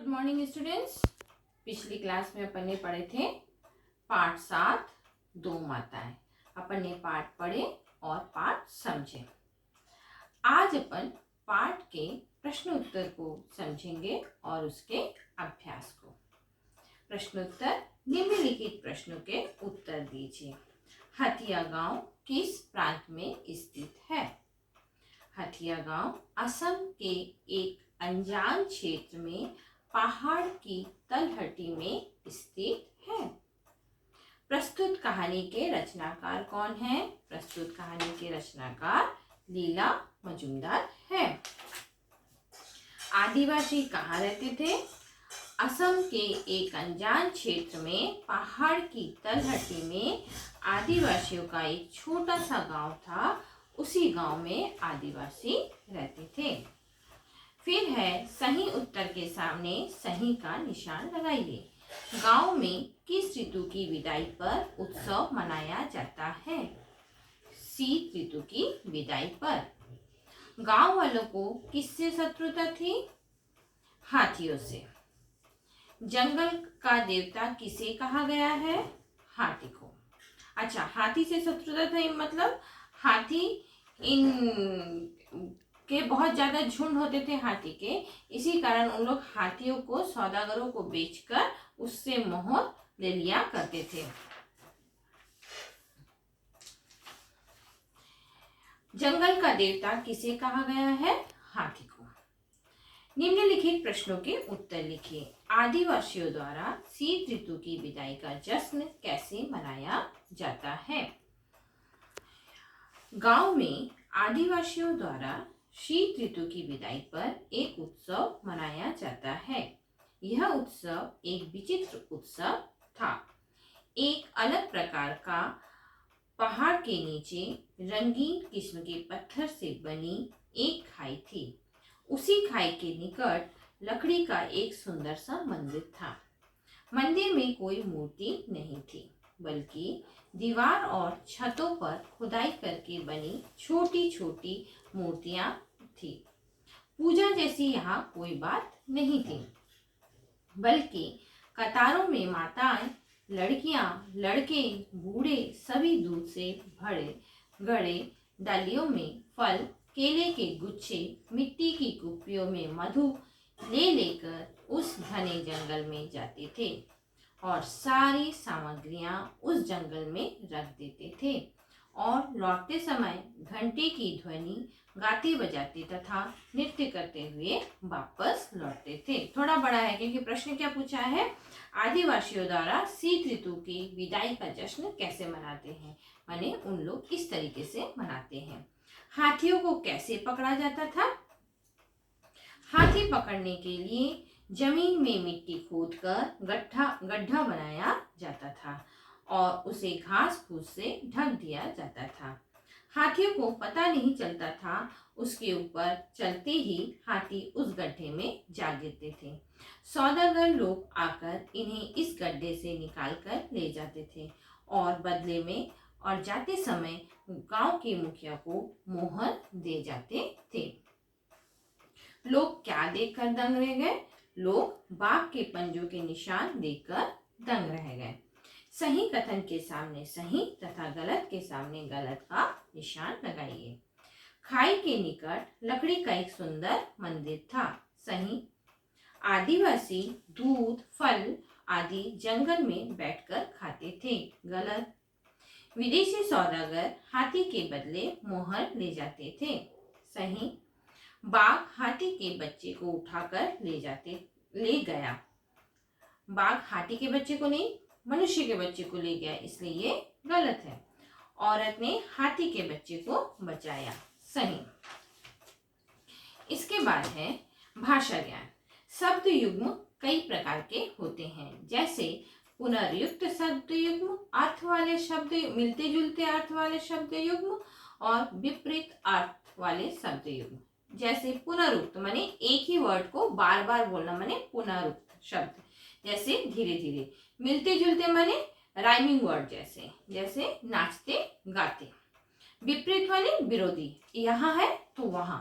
Morning students. पिछली class में अपन ने पढ़े थे पाठ 7 दो माताएं। अपन ने पाठ पढ़े और पाठ समझे। आज अपन पाठ के प्रश्न उत्तर को समझेंगे और उसके अभ्यास को। प्रश्नोत्तर निम्नलिखित प्रश्नों के उत्तर दीजिए। हथिया गांव किस प्रांत में स्थित है? हथिया गांव असम के एक अनजान क्षेत्र में पहाड़ की तलहटी में स्थित है। प्रस्तुत कहानी के रचनाकार कौन है? प्रस्तुत कहानी के रचनाकार लीला मजुमदार है। आदिवासी कहाँ रहते थे? असम के एक अनजान क्षेत्र में पहाड़ की तलहटी में आदिवासियों का एक छोटा सा गांव था। उसी गांव में आदिवासी रहते थे। फिर है सही उत्तर के सामने सही का निशान लगाइए। गांव में किस ऋतु की विदाई पर उत्सव मनाया जाता है? शीत ऋतु की विदाई पर। गांव वालों को किससे शत्रुता थी? हाथियों से। जंगल का देवता किसे कहा गया है? हाथी को। अच्छा, हाथी से शत्रुता था मतलब हाथी इन के बहुत ज्यादा झुंड होते थे हाथी के, इसी कारण उन लोग हाथियों को सौदागरों को बेचकर उससे मोहर ले लिया करते थे। जंगल का देवता किसे कहा गया है? हाथी को। निम्नलिखित प्रश्नों के उत्तर लिखिए। आदिवासियों द्वारा शीत ऋतु की विदाई का जश्न कैसे मनाया जाता है? गांव में आदिवासियों द्वारा शीत ऋतु की विदाई पर एक उत्सव मनाया जाता है। यह उत्सव एक विचित्र उत्सव था। एक अलग प्रकार का पहाड़ के नीचे रंगीन किस्म के पत्थर से बनी एक खाई थी। उसी खाई के निकट लकड़ी का एक सुंदर सा मंदिर था। मंदिर में कोई मूर्ति नहीं थी, बल्कि दीवार और छतों पर खुदाई करके बनी छोटी छोटी मूर्तियां थी। पूजा जैसी यहाँ कोई बात नहीं थी, बल्कि कतारों में माताएं, लड़कियां, लड़के, बूढ़े सभी दूध से भरे गड़े डालियों में फल, केले के गुच्छे, मिट्टी की कुप्पियों में मधु ले लेकर उस घने जंगल में जाते थे और सारी सामग्रियां उस जंगल में रख देते थे और लौटते समय घंटे की ध्वनि गाते बजाते तथा नृत्य करते हुए वापस लौटते थे। थोड़ा बड़ा है क्योंकि प्रश्न क्या पूछा है? आदिवासियों द्वारा शीत ऋतु की विदाई का जश्न कैसे मनाते हैं? माने उन लोग इस तरीके से मनाते हैं। हाथियों को कैसे पकड़ा जाता था? हाथी पकड़ने के लिए जमीन में मिट्टी खोदकर गड्ढा बनाया जाता था और उसे घास फूस से ढक दिया जाता था। हाथियों को पता नहीं चलता था, उसके ऊपर चलते ही हाथी उस गड्ढे में जा गिरते थे। सौदागर लोग आकर इन्हें इस गड्ढे से निकाल कर ले जाते थे और बदले में और जाते समय गांव के मुखिया को मोहर दे जाते थे। लोग क्या देखकर दंग रह गए? लोग बाघ के पंजों के निशान देखकर दंग रह गए। सही कथन के सामने सही तथा गलत के सामने गलत का निशान लगाइए। खाई के निकट लकड़ी का एक सुंदर मंदिर था। सही। आदिवासी दूध, फल आदि जंगल में बैठकर खाते थे। गलत। विदेशी सौदागर हाथी के बदले मोहर ले जाते थे। सही। बाघ हाथी के बच्चे को उठाकर ले गया। बाघ हाथी के बच्चे को नहीं, मनुष्य के बच्चे को ले गया, इसलिए ये गलत है। औरत ने हाथी के बच्चे को बचाया। सही। इसके बाद है भाषा ज्ञान। शब्द युग्म कई प्रकार के होते हैं, जैसे पुनर्युक्त शब्द युग्म, अर्थ वाले शब्द, मिलते जुलते अर्थ वाले शब्द युग्म और विपरीत अर्थ वाले शब्द युग्म। जैसे पुनरुक्त माने एक ही वर्ड को बार बार बोलना, माने पुनरुक्त शब्द, जैसे धीरे धीरे। मिलते जुलते माने राइमिंग वर्ड, जैसे नाचते गाते। विपरीत वाले विरोधी, यहाँ है तो वहां।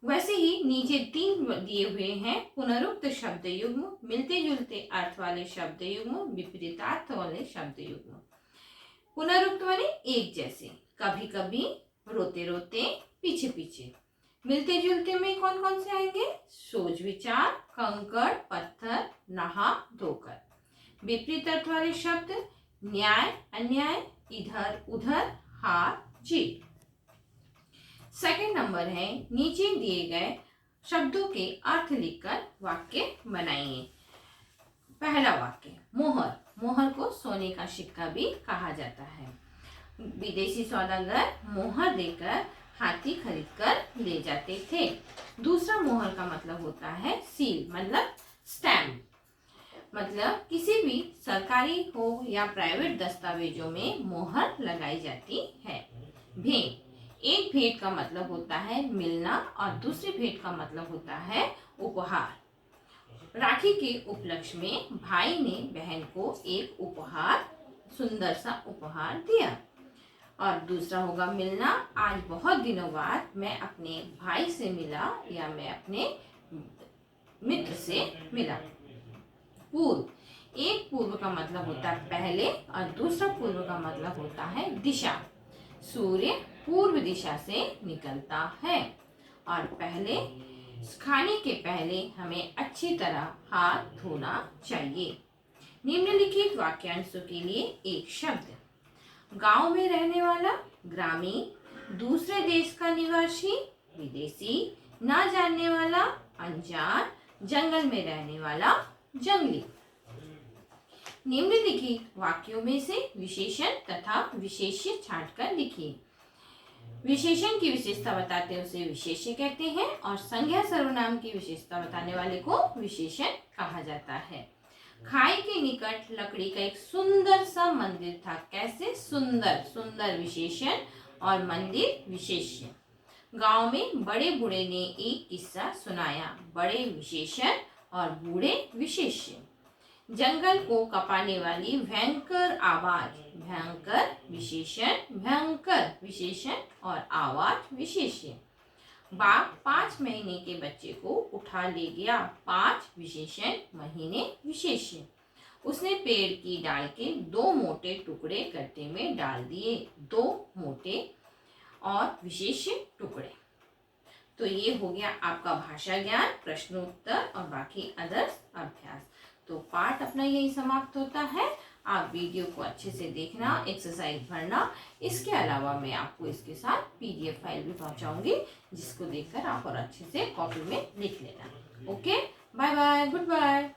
वैसे ही नीचे 3 दिए हुए हैं पुनरुक्त शब्द युग्म, मिलते जुलते अर्थ वाले शब्द युग्म, विपरीतार्थ वाले शब्द युग्म। पुनरुक्त माने एक जैसे, कभी कभी, रोते रोते, पीछे पीछे। मिलते जुलते में कौन कौन से आएंगे? सोच विचार, कंकड़, पत्थर, नहा धोकर। विपरीत अर्थ वाले शब्द न्याय, अन्याय, इधर उधर, हार जीत। सेकंड नंबर है नीचे दिए गए शब्दों के अर्थ लिखकर वाक्य बनाइए। पहला वाक्य, मोहर। मोहर को सोने का सिक्का भी कहा जाता है। विदेशी सौदागर मोहर देकर हाथी खरीदकर ले जाते थे। दूसरा मोहर का मतलब होता है सील, मतलब स्टैम्प, मतलब किसी भी सरकारी हो या प्राइवेट दस्तावेजों में मोहर लगाई जाती है। भेंट, एक भेंट का मतलब होता है मिलना और दूसरी भेंट का मतलब होता है उपहार। राखी के उपलक्ष्य में भाई ने बहन को एक उपहार, सुंदर सा उपहार दिया। और दूसरा होगा मिलना, आज बहुत दिनों बाद मैं अपने भाई से मिला या मैं अपने मित्र से मिला। पूर्व, एक पूर्व का मतलब होता है पहले और दूसरा पूर्व का मतलब होता है दिशा। सूर्य पूर्व दिशा से निकलता है। और पहले, खाने के पहले हमें अच्छी तरह हाथ धोना चाहिए। निम्नलिखित वाक्यांशों के लिए एक शब्द। गांव में रहने वाला, ग्रामीण, दूसरे देश का निवासी, विदेशी, ना जानने वाला, अनजान, जंगल में रहने वाला, जंगली। निम्नलिखित वाक्यों में से विशेषण तथा विशेष्य छांटकर लिखिए। विशेषण की विशेषता बताते हैं उसे विशेष्य कहते हैं और संज्ञा सर्वनाम की विशेषता बताने वाले को विशेषण कहा जाता है। खाई के निकट लकड़ी का एक सुंदर सा मंदिर था। कैसे? सुंदर, सुंदर विशेषण और मंदिर विशेष्य। गांव में बड़े बूढ़े ने एक किस्सा सुनाया। बड़े विशेषण और बूढ़े विशेष्य। जंगल को कपाने वाली भयंकर आवाज, भयंकर विशेषण, भयंकर विशेषण और आवाज विशेष्य। बाघ 5 महीने के बच्चे को उठा ले गया। 5 विशेषण, महीने विशेष्य। उसने पेड़ की डाल के 2 मोटे टुकड़े गड्ढे में डाल दिए। 2 मोटे और विशेष्य टुकड़े। तो ये हो गया आपका भाषा ज्ञान, प्रश्नोत्तर और बाकी अदर्स अभ्यास। तो पाठ अपना यही समाप्त होता है। आप वीडियो को अच्छे से देखना, एक्सरसाइज भरना। इसके अलावा मैं आपको इसके साथ PDF फाइल भी पहुंचाऊंगी, जिसको देखकर आप और अच्छे से कॉपी में लिख लेना। Okay, bye bye, good bye.